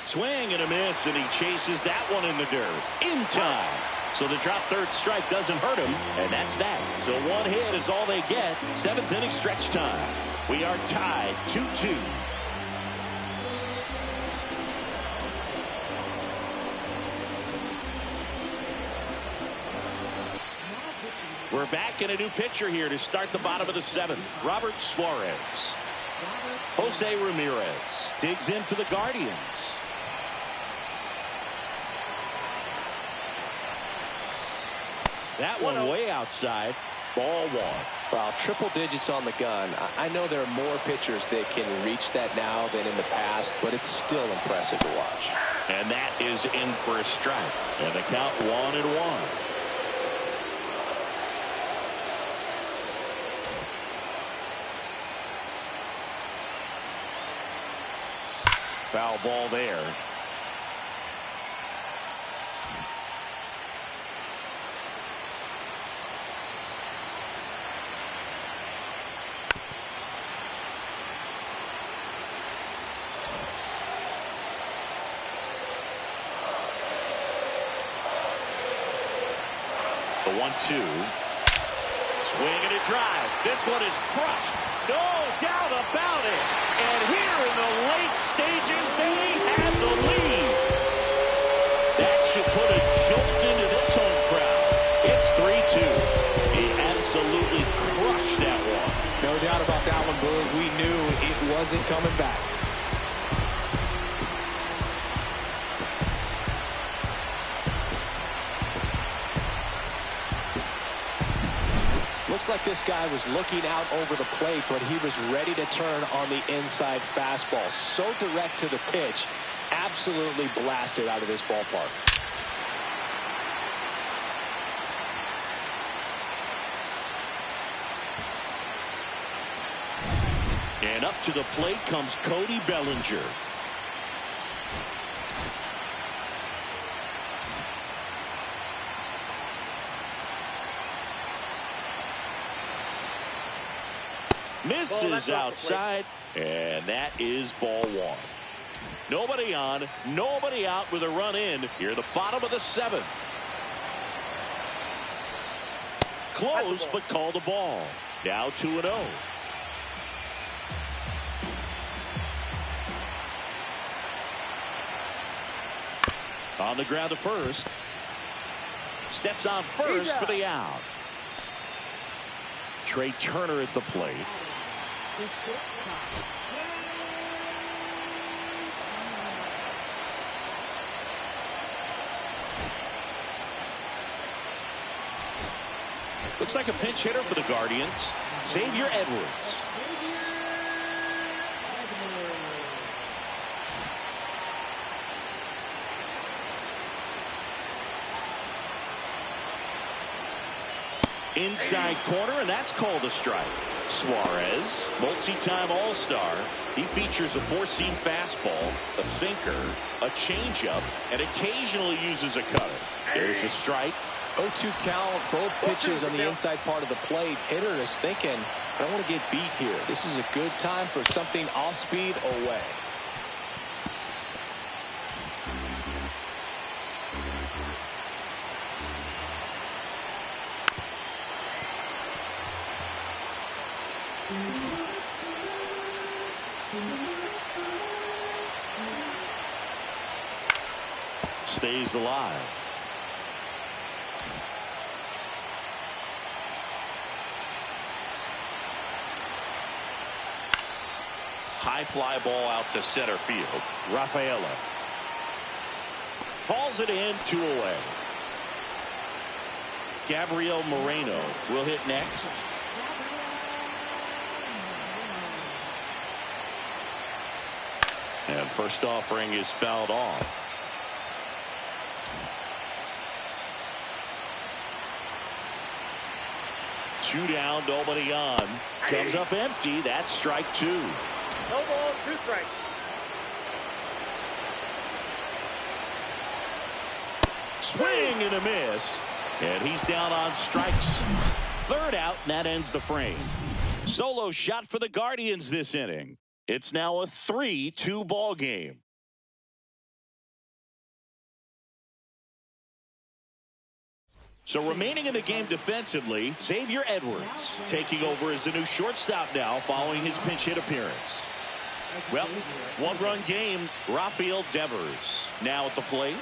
Swing and a miss, and he chases that one in the dirt. In time. So the drop third strike doesn't hurt him, and that's that. So one hit is all they get. Seventh inning stretch time. We are tied 2-2. We're back in a new pitcher here to start the bottom of the seventh. Robert Suarez. Jose Ramirez digs in for the Guardians. That one way outside. Ball one.
Wow, triple digits on the gun. I know there are more pitchers that can reach that now than in the past, but it's still impressive to watch.
And that is in for a strike. And the count 1-1. Foul ball there. The 1-2. Swing and a drive. This one is crushed. No doubt about it. And here in the late stages, they have the lead. That should put a jolt into this home crowd. It's 3-2. He absolutely crushed that one.
No doubt about that one, Boog. We knew it wasn't coming back. Looks like this guy was looking out over the plate, but he was ready to turn on the inside fastball. So direct to the pitch, absolutely blasted out of this ballpark.
And up to the plate comes Cody Bellinger. Misses outside, and that is ball one. Nobody on, nobody out with a run in here, the bottom of the seventh. Close, but called a ball. Now 2-0. On the ground to first. Steps on first for the out. Trey Turner at the plate. Looks like a pinch hitter for the Guardians. Xavier Edwards. Inside corner, and that's called a strike. Suarez, multi-time All-Star. He features a four-seam fastball, a sinker, a changeup, and occasionally uses a cutter. There's a strike.
0-2 count, both pitches on the inside part of the plate. Hitter is thinking, I don't want to get beat here. This is a good time for something off-speed away.
Stays alive. High fly ball out to center field. Rafaela hauls it in, 2 away. Gabriel Moreno will hit next. And first offering is fouled off. Two down, nobody on. Comes up empty. That's strike two.
No ball, 2 strikes.
Swing and a miss. And he's down on strikes. Third out, and that ends the frame. Solo shot for the Guardians this inning. It's now a 3-2 ball game. So remaining in the game defensively, Xavier Edwards taking over as the new shortstop now following his pinch hit appearance. Well, one-run game. Rafael Devers now at the plate.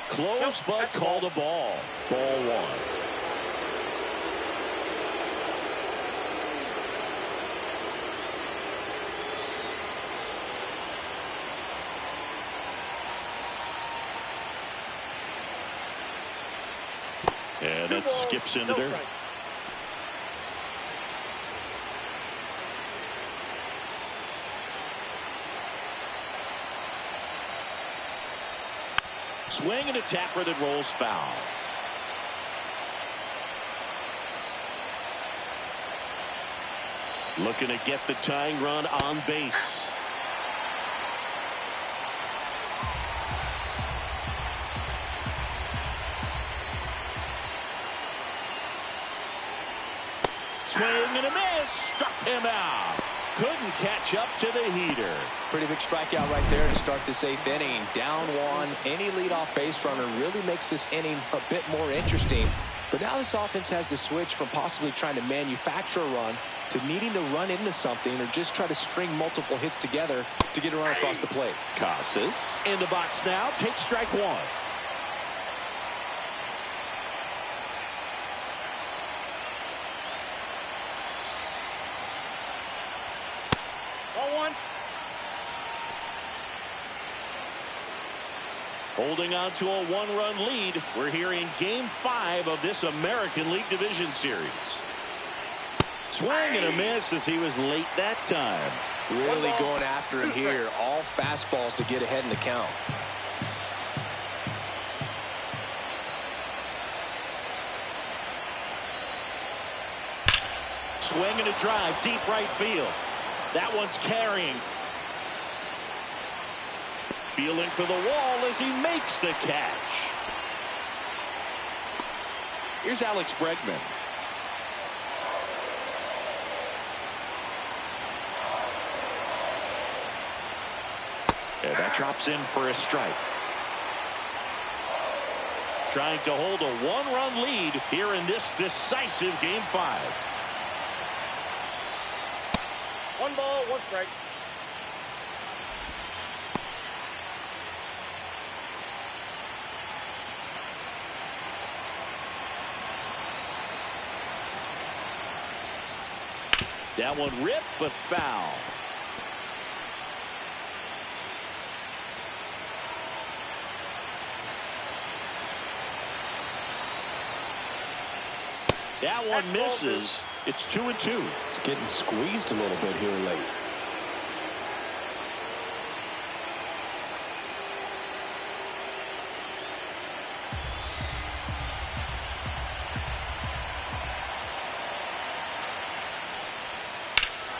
Close, but called a ball. Ball one. And that skips into there. Swing and a tapper that rolls foul. Looking to get the tying run on base. Swing and a miss. Struck him out. Couldn't catch up to the heater.
Pretty big strikeout right there to start this 8th inning. Down one. Any leadoff base runner really makes this inning a bit more interesting. But now this offense has to switch from possibly trying to manufacture a run to needing to run into something or just try to string multiple hits together to get a run across the plate.
Casas in the box now. Takes strike one. Holding on to a one-run lead. We're here in Game 5 of this American League Division Series. Swing and a miss as he was late that time.
Really going after it here. All fastballs to get ahead in the count.
Swing and a drive. Deep right field. That one's carrying. Feeling for the wall as he makes the catch. Here's Alex Bregman. And that drops in for a strike. Trying to hold a one-run lead here in this decisive Game 5.
1 ball, 1 strike.
That one ripped, but foul. That one misses. It's 2-2.
It's getting squeezed a little bit here late.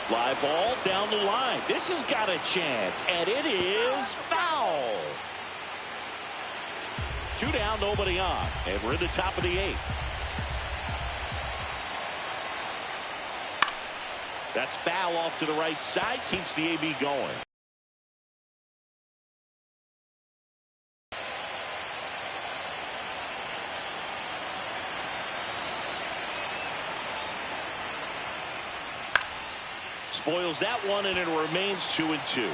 Fly ball down the line. This has got a chance, and it is foul. 2 down, nobody on, and we're in the top of the 8th. That's foul off to the right side. Keeps the AB going. Spoils that one, and it remains 2-2.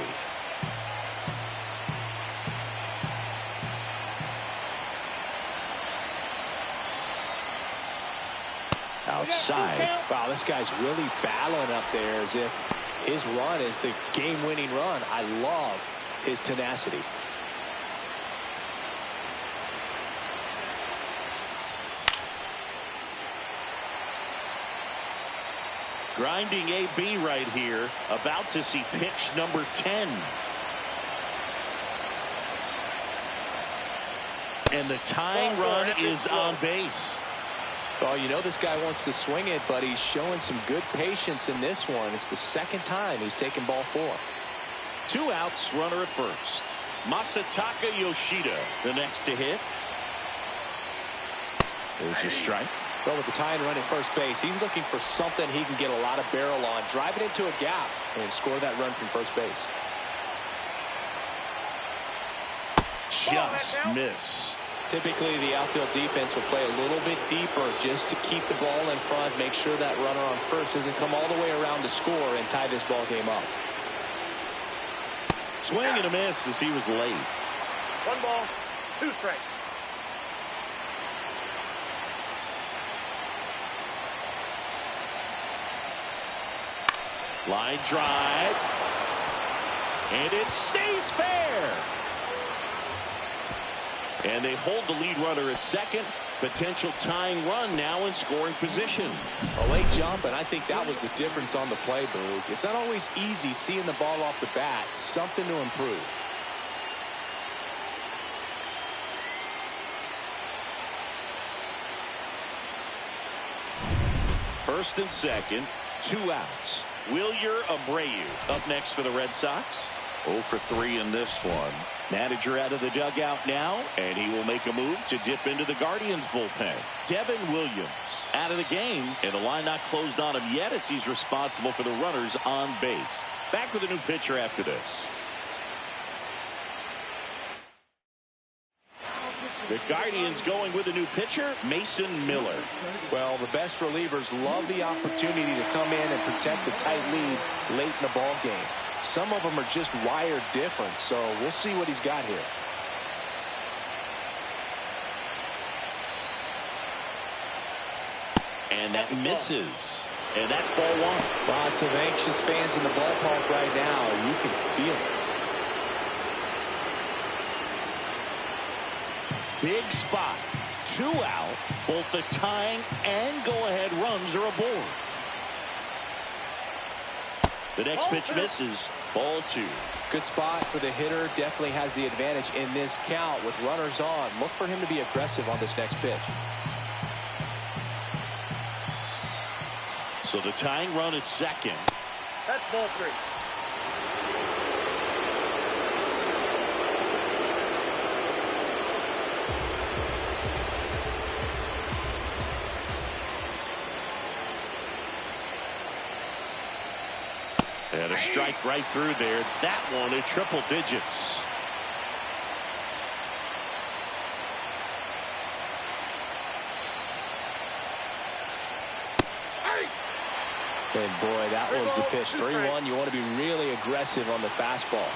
Outside.
Wow, this guy's really battling up there as if his run is the game-winning run. I love his tenacity.
Grinding AB right here. About to see pitch number 10. And the tying run is on base.
Oh, you know this guy wants to swing it, but he's showing some good patience in this one. It's the second time he's taken ball 4.
2 outs, runner at first. Masataka Yoshida, the next to hit. There's a strike.
Well, with the tying run at first base, he's looking for something he can get a lot of barrel on, drive it into a gap, and score that run from first base.
just missed.
Typically, the outfield defense will play a little bit deeper just to keep the ball in front, make sure that runner on first doesn't come all the way around to score and tie this ball game up.
Swing and a miss as he was late.
1 ball, 2 strikes.
Line drive. And it stays fair. And they hold the lead runner at second. Potential tying run now in scoring position.
A late jump, and I think that was the difference on the play, Boog. It's not always easy seeing the ball off the bat. Something to improve.
First and second, 2 outs. Wilyer Abreu up next for the Red Sox. 0 for 3 in this one. Manager out of the dugout now, and he will make a move to dip into the Guardians bullpen. Devin Williams out of the game, and the line not closed on him yet as he's responsible for the runners on base. Back with a new pitcher after this. The Guardians going with a new pitcher, Mason Miller.
Well, the best relievers love the opportunity to come in and protect a tight lead late in the ball game. Some of them are just wired different, so we'll see what he's got here.
And that misses. And that's ball 1.
Lots of anxious fans in the ballpark right now. You can feel it.
Big spot. 2 out. Both the tying and go-ahead runs are aboard. The next pitch misses. Ball 2.
Good spot for the hitter. Definitely has the advantage in this count with runners on. Look for him to be aggressive on this next pitch.
So the tying run at second.
That's ball 3.
And a strike right through there. That one at triple digits.
And boy, that was the pitch. 3-1. You want to be really aggressive on the fastball.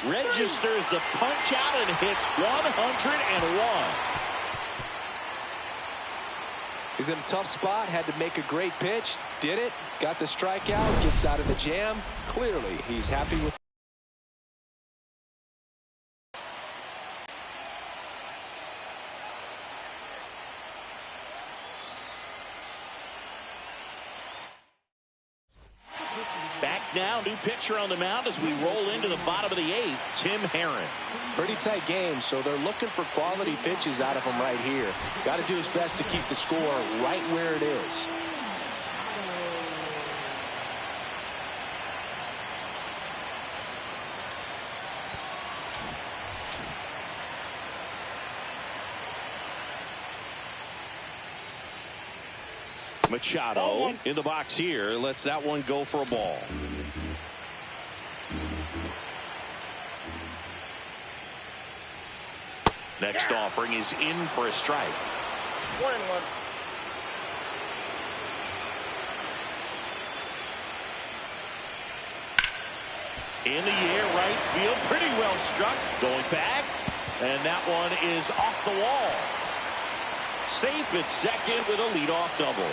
Registers the punch out and hits 101.
He's in a tough spot, had to make a great pitch, did it, got the strikeout, gets out of the jam. Clearly, he's happy with.
Back now, new pitcher on the mound as we roll into the bottom of the 8th, Tim Herron.
Pretty tight game, so they're looking for quality pitches out of him right here. Got to do his best to keep the score right where it is.
Machado in the box here. Lets that one go for a ball. Next offering is in for a strike.
1-1.
In the air, right field, pretty well struck. Going back, and that one is off the wall. Safe at second with a leadoff double.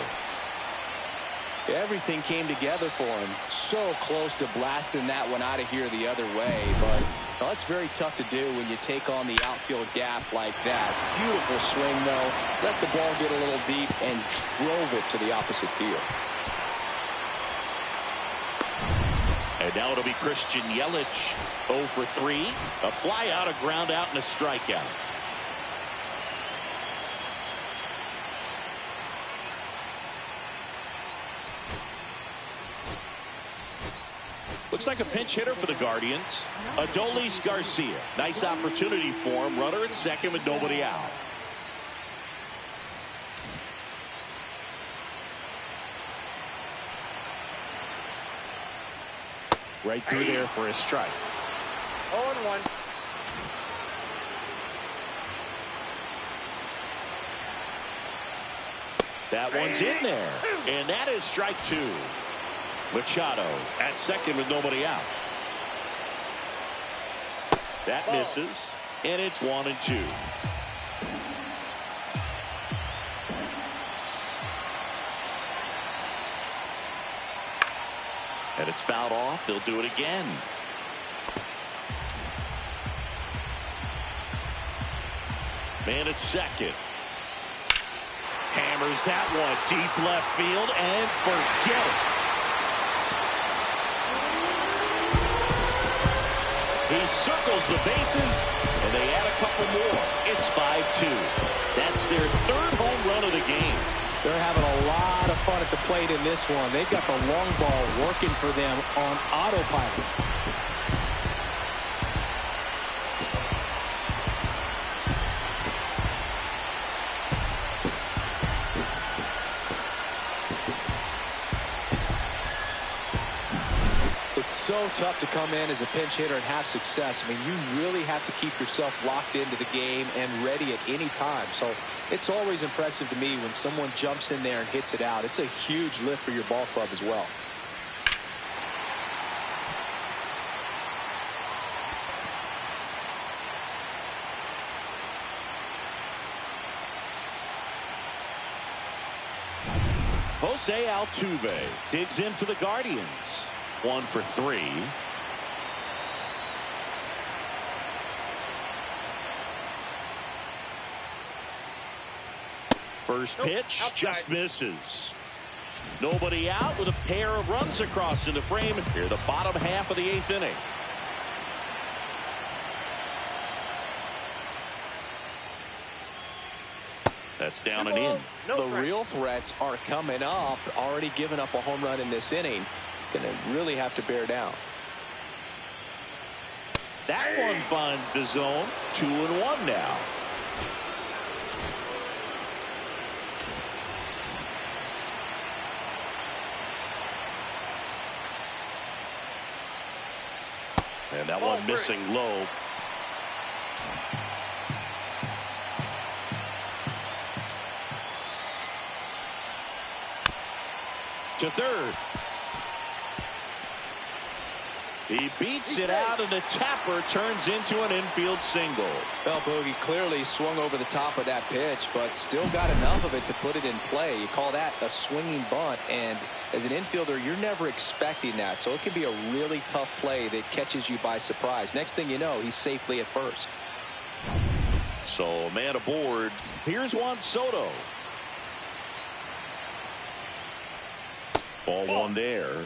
Everything came together for him. So close to blasting that one out of here the other way, but well, it's very tough to do when you take on the outfield gap like that. Beautiful swing, though. Let the ball get a little deep and drove it to the opposite field.
And now it'll be Christian Yelich, 0 for 3. A fly out, a ground out, and a strikeout. Looks like a pinch hitter for the Guardians. Adolis Garcia. Nice opportunity for him. Runner at second with nobody out. Right through there for a strike.
0-1. 1-1.
That one's in there. And that is strike 2. Machado at second with nobody out. That misses. And it's 1-2. And it's fouled off. They'll do it again. Man at second. Hammers that one deep left field and forget it. He circles the bases and they add a couple more. It's 5-2. That's their third home run of the game.
They're having a lot of fun at the plate in this one. They've got the long ball working for them on autopilot. It's so tough to come in as a pinch hitter and have success. I mean, you really have to keep yourself locked into the game and ready at any time. So it's always impressive to me when someone jumps in there and hits it out. It's a huge lift for your ball club as well.
Jose Altuve digs in for the Guardians. 1 for 3. First pitch just misses. Nobody out with a pair of runs across in the frame here, the bottom half of the 8th inning. That's down and in.
The real threats are coming up. Already given up a home run in this inning. He's going to really have to bear down.
That one finds the zone. 2-1 now. And that one missing low. To third. He beats it out, and the tapper turns into an infield single.
Well, Boogie clearly swung over the top of that pitch, but still got enough of it to put it in play. You call that a swinging bunt, and as an infielder, you're never expecting that. So it can be a really tough play that catches you by surprise. Next thing you know, he's safely at first.
So, man aboard. Here's Juan Soto. Ball one there.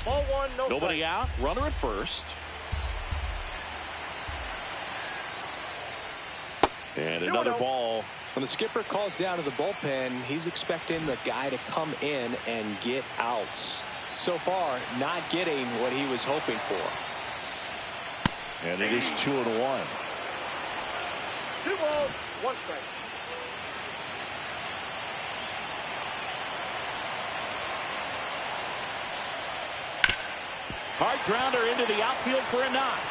Ball 1,
nobody out. Runner at first. And another ball.
When the skipper calls down to the bullpen, he's expecting the guy to come in and get outs. So far, not getting what he was hoping for.
And it is 2-1.
2 balls, 1 strike.
Hard grounder into the outfield for a knock.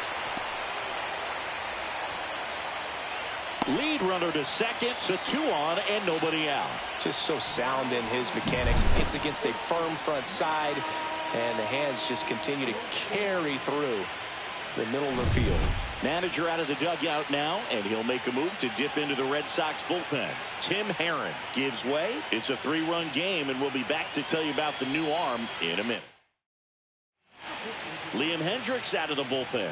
Lead runner to second, so 2 on and nobody out.
Just so sound in his mechanics. Hits against a firm front side, and the hands just continue to carry through the middle of the field.
Manager out of the dugout now, and he'll make a move to dip into the Red Sox bullpen. Tim Herron gives way. It's a 3-run game, and we'll be back to tell you about the new arm in a minute. Liam Hendricks out of the bullpen.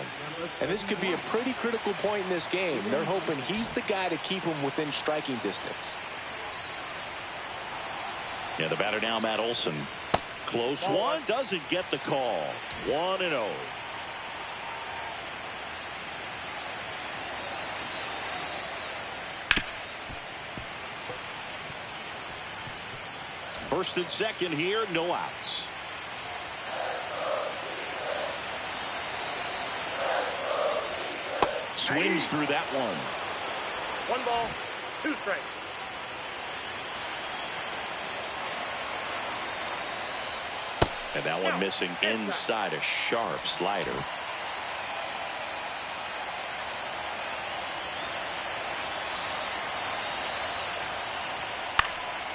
And this could be a pretty critical point in this game. They're hoping he's the guy to keep him within striking distance.
Yeah, the batter now, Matt Olson. Close one, doesn't get the call. 1-0. First and second here, no outs. Swings through that one.
1 ball, 2 strikes.
And that one missing inside, a sharp slider.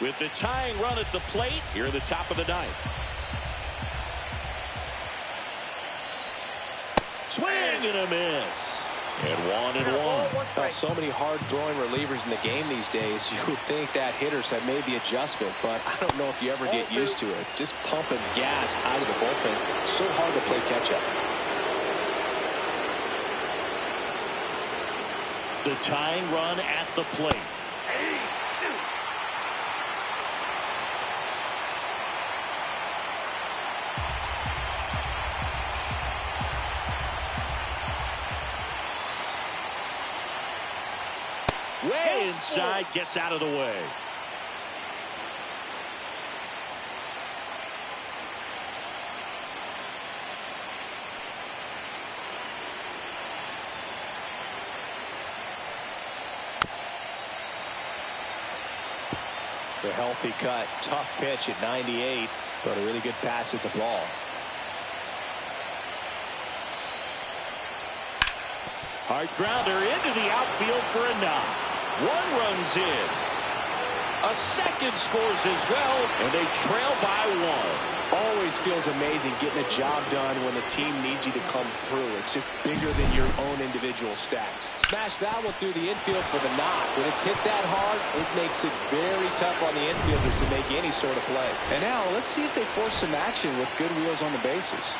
With the tying run at the plate here at the top of the ninth. Swing and a miss. And 1-1.
Well, so many hard-throwing relievers in the game these days. You would think that hitters have made the adjustment, but I don't know if you ever get used to it. Just pumping gas out of the bullpen. It's so hard to play catch-up.
The tying run at the plate. Way inside, gets out of the way.
The healthy cut. Tough pitch at 98, but a really good pass at the ball.
Hard grounder into the outfield for a knock. One runs in. A second scores as well, and they trail by one.
Always feels amazing getting a job done when the team needs you to come through. It's just bigger than your own individual stats. Smash that one through the infield for the knock. When it's hit that hard, it makes it very tough on the infielders to make any sort of play. And now let's see if they force some action with good wheels on the bases.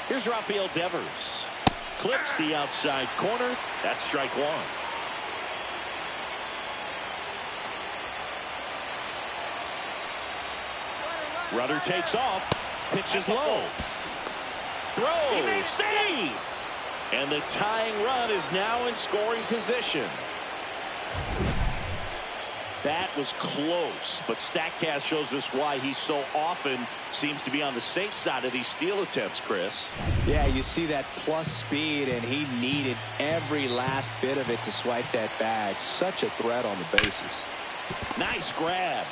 Here's Rafael Devers. Clips the outside corner. That's strike one. Runner takes off. Pitch is low. Throw. Save. And the tying run is now in scoring position. That was close, but StatCast shows us why he so often seems to be on the safe side of these steal attempts, Chris.
Yeah, you see that plus speed, and he needed every last bit of it to swipe that bag. Such a threat on the bases.
Nice grab.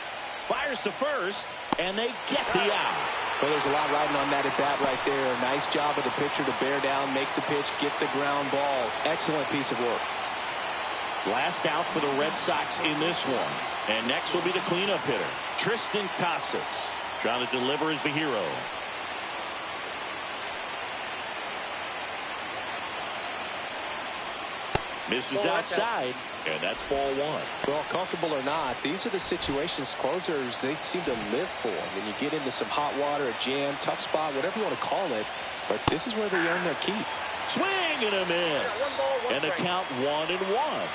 Fires to first, and they get the out.
Well, there's a lot riding on that at bat right there. Nice job of the pitcher to bear down, make the pitch, get the ground ball. Excellent piece of work.
Last out for the Red Sox in this one. And next will be the cleanup hitter, Tristan Casas. Trying to deliver as the hero. Misses outside, and that's ball one.
Well, comfortable or not, these are the situations closers they seem to live for. When you get into some hot water, a jam, tough spot, whatever you want to call it, but this is where they earn their keep.
Swing and a miss. And a count 1-1.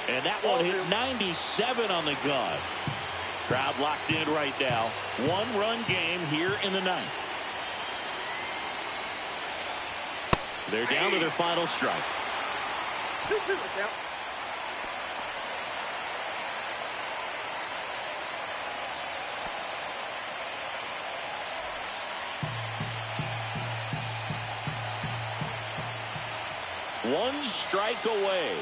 And that one hit 97 on the gun. Crowd locked in right now. One-run game here in the ninth. They're down to their final strike.
2-2 count.
One strike away.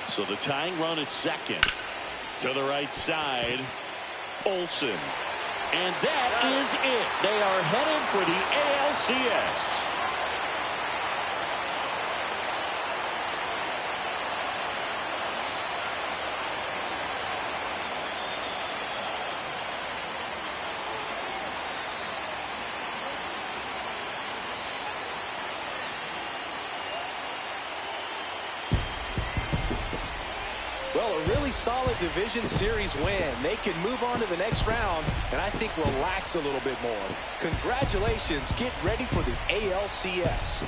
So the tying run at second. To the right side, Olsen. And that is it. They are headed for the ALCS.
Well, a really solid division series win. They can move on to the next round and I think relax a little bit more. Congratulations. Get ready for the ALCS.